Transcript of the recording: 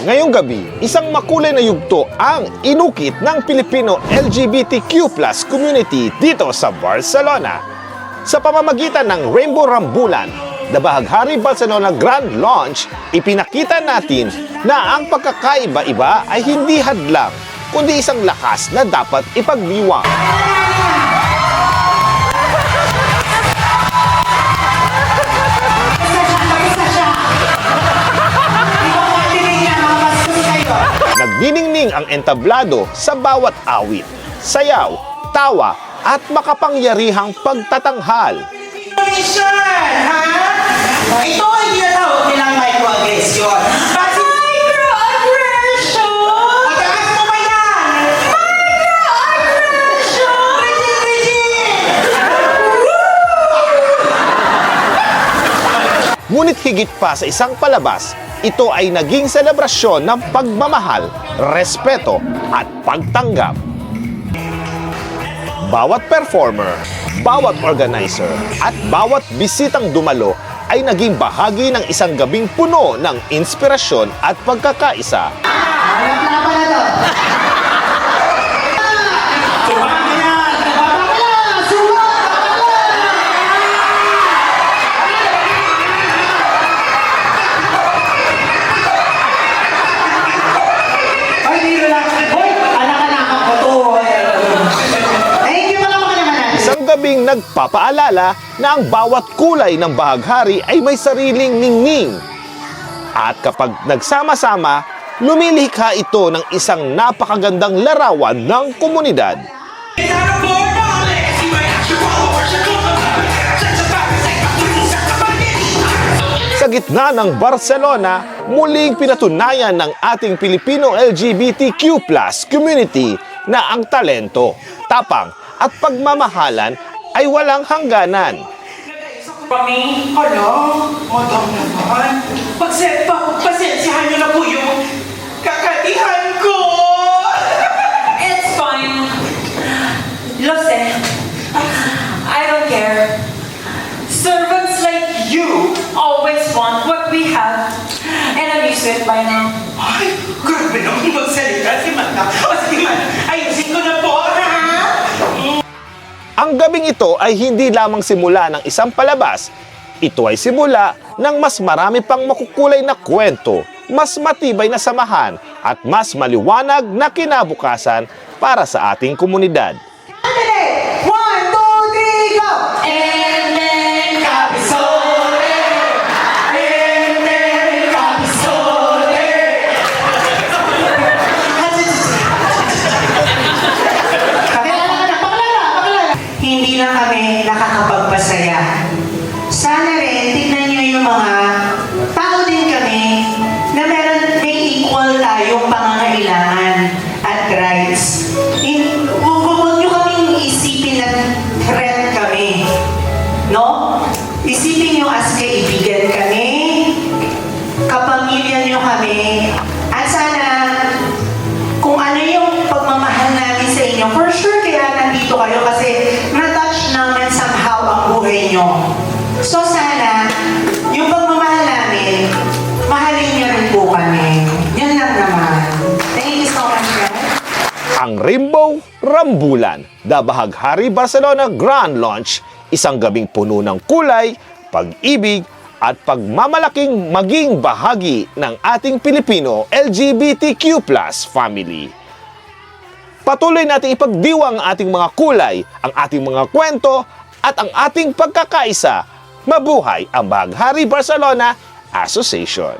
Ngayong gabi, isang makulay na yugto ang inukit ng Pilipino LGBTQ+ community dito sa Barcelona. Sa pamamagitan ng Rainbow Rambulan, the Bahaghari Barcelona Grand Launch, ipinakita natin na ang pagkakaiba-iba ay hindi hadlang, kundi isang lakas na dapat ipagdiwang. Nagdiningning ang entablado sa bawat awit, sayaw, tawa at makapangyarihang pagtatanghal. Ha? Ito ay tinatawag nilang microaggression. Microaggression! Mataas mo ba yan? Microaggression! Ngunit higit pa sa isang palabas, ito ay naging selebrasyon ng pagmamahal, respeto at pagtanggap. Bawat performer, bawat organizer at bawat bisitang dumalo ay naging bahagi ng isang gabing puno ng inspirasyon at pagkakaisa. Gabing nagpapaalala na ang bawat kulay ng bahaghari ay may sariling ningning. At kapag nagsama-sama, lumilikha ito ng isang napakagandang larawan ng komunidad. Sa gitna ng Barcelona, muling pinatunayan ng ating Pilipino LGBTQ+ community na ang talento, tapang at pagmamahalan ay walang hangganan. Kami, madam naman. Pasensyahan niyo na po yung kakatihan ko. It's fine. Lo sé. I don't care. Servants like you always want what we have. And I'm used to it by now. Ay, grabe naman magsalita si Mata. O sige man, ayusin ko na po, ha? Ang gabing ito ay hindi lamang simula ng isang palabas. Ito ay simula ng mas marami pang makukulay na kwento, mas matibay na samahan at mas maliwanag na kinabukasan para sa ating komunidad. 1, 2, 3, go! Hindi lang kami nakakapagpasaya. Sana rin, tignan niyo yung mga tao din kami na may equal tayong pangangailangan at rights. Huwag niyo kaming isipin na threat kami. No? Isipin niyo as kaibigan kami, kapamilya niyo kami, at sana kung ano yung pagmamahal namin sa inyo, for sure kaya nandito kayo kasi na-touch namin somehow ang buhay nyo. So sana, yung pagmamahal namin, mahalin niyo rin po kami. Yan lang naman. Thank you so much, guys. Ang Rainbow Rambulan, the Bahaghari Barcelona Grand Launch, isang gabing puno ng kulay, pag-ibig, at pagmamalaking maging bahagi ng ating Pilipino LGBTQ+ family. Patuloy nating ipagdiwang ang ating mga kulay, ang ating mga kwento, at ang ating pagkakaisa. Mabuhay ang Bahaghari Barcelona Association!